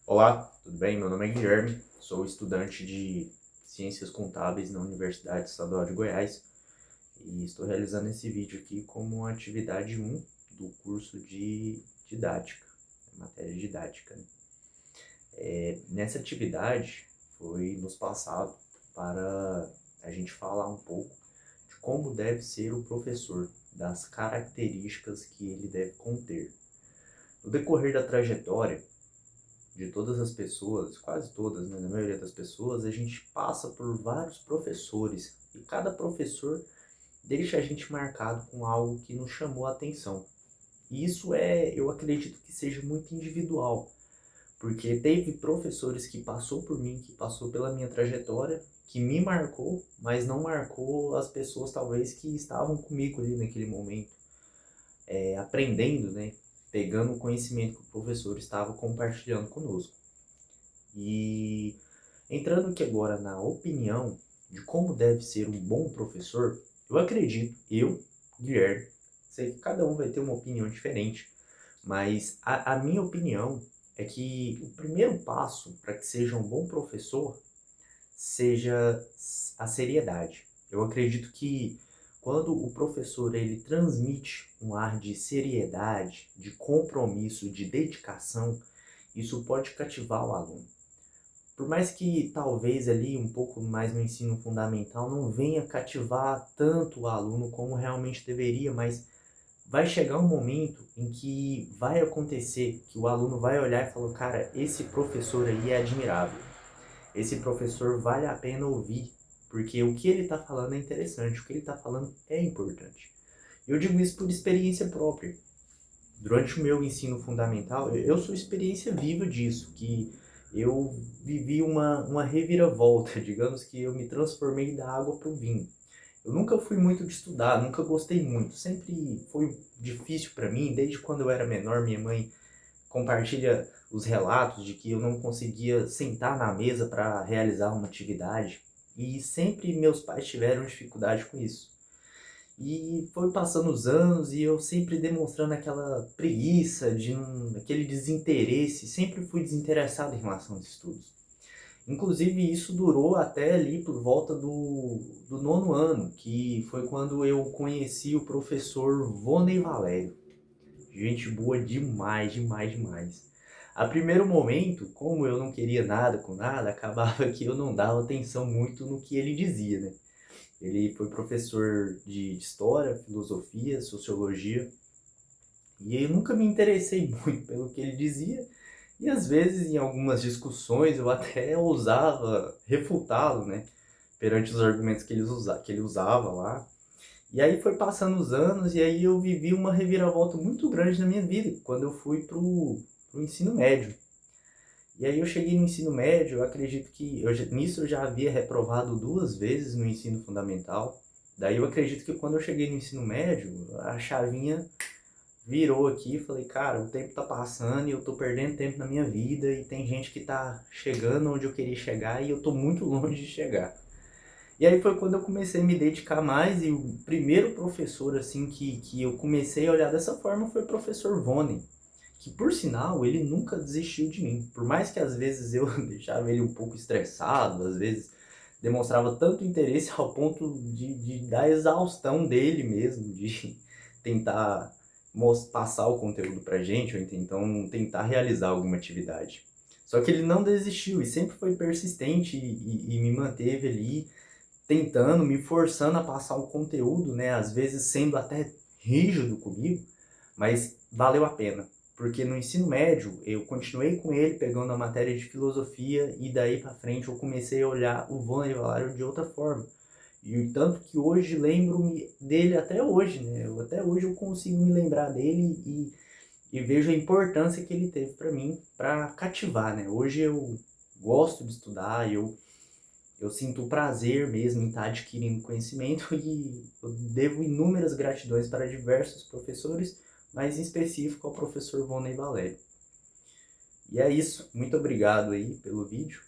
Olá, tudo bem? Meu nome é Guilherme, sou estudante de Ciências Contábeis na Universidade Estadual de Goiás e estou realizando esse vídeo aqui como atividade 1 do curso de Didática, matéria didática, né? Nessa atividade foi nos passado para a gente falar um pouco de como deve ser o professor, das características que ele deve conter. No decorrer da trajetória, de todas as pessoas, quase todas, né, na maioria das pessoas, a gente passa por vários professores e cada professor deixa a gente marcado com algo que nos chamou a atenção. E isso eu acredito que seja muito individual, porque teve professores que passou por mim, que passou pela minha trajetória, que me marcou, mas não marcou as pessoas talvez que estavam comigo ali naquele momento, aprendendo, né, pegando o conhecimento que o professor estava compartilhando conosco. E entrando aqui agora na opinião de como deve ser um bom professor, eu acredito, Guilherme, sei que cada um vai ter uma opinião diferente, mas a minha opinião é que o primeiro passo para que seja um bom professor seja a seriedade. Eu acredito que quando o professor ele transmite um ar de seriedade, de compromisso, de dedicação, isso pode cativar o aluno. Por mais que talvez ali um pouco mais no ensino fundamental não venha cativar tanto o aluno como realmente deveria, mas vai chegar um momento em que vai acontecer que o aluno vai olhar e falar, cara, esse professor aí é admirável, esse professor vale a pena ouvir, porque o que ele está falando é interessante, o que ele está falando é importante. Eu digo isso por experiência própria. Durante o meu ensino fundamental, eu sou experiência viva disso, que eu vivi uma reviravolta, digamos que eu me transformei da água para o vinho. Eu nunca fui muito de estudar, nunca gostei muito, sempre foi difícil para mim, desde quando eu era menor, minha mãe compartilha os relatos de que eu não conseguia sentar na mesa para realizar uma atividade, e sempre meus pais tiveram dificuldade com isso. E foi passando os anos e eu sempre demonstrando aquela preguiça, aquele desinteresse, sempre fui desinteressado em relação aos estudos. Inclusive isso durou até ali por volta do nono ano, que foi quando eu conheci o professor Vonei Valério. Gente boa demais, demais, demais. A primeiro momento, como eu não queria nada com nada, acabava que eu não dava atenção muito no que ele dizia, né? Ele foi professor de história, filosofia, sociologia, e eu nunca me interessei muito pelo que ele dizia, e às vezes em algumas discussões eu até ousava refutá-lo, né, perante os argumentos que ele usava lá. E aí foi passando os anos e aí eu vivi uma reviravolta muito grande na minha vida, quando eu fui pro ensino médio. E aí eu cheguei no ensino médio, eu acredito que nisso eu já havia reprovado 2 vezes no ensino fundamental. Daí eu acredito que quando eu cheguei no ensino médio, a chavinha virou aqui e falei, cara, o tempo tá passando e eu tô perdendo tempo na minha vida e tem gente que tá chegando onde eu queria chegar e eu tô muito longe de chegar. E aí foi quando eu comecei a me dedicar mais e o primeiro professor assim que eu comecei a olhar dessa forma foi o professor Voney, que por sinal ele nunca desistiu de mim. Por mais que às vezes eu deixava ele um pouco estressado, às vezes demonstrava tanto interesse ao ponto da exaustão dele mesmo, de tentar passar o conteúdo pra gente, ou então tentar realizar alguma atividade. Só que ele não desistiu e sempre foi persistente e me manteve ali tentando, me forçando a passar o conteúdo, né? Às vezes sendo até rígido comigo, mas valeu a pena. Porque no ensino médio eu continuei com ele pegando a matéria de filosofia e daí para frente eu comecei a olhar o Voney Valário de outra forma. E tanto que hoje lembro-me dele até hoje, né? Até hoje eu consigo me lembrar dele e vejo a importância que ele teve para mim, para cativar, né? Hoje eu gosto de estudar, eu sinto prazer mesmo em estar adquirindo conhecimento e eu devo inúmeras gratidões para diversos professores, mas em específico ao professor Voney Valério. E é isso, muito obrigado aí pelo vídeo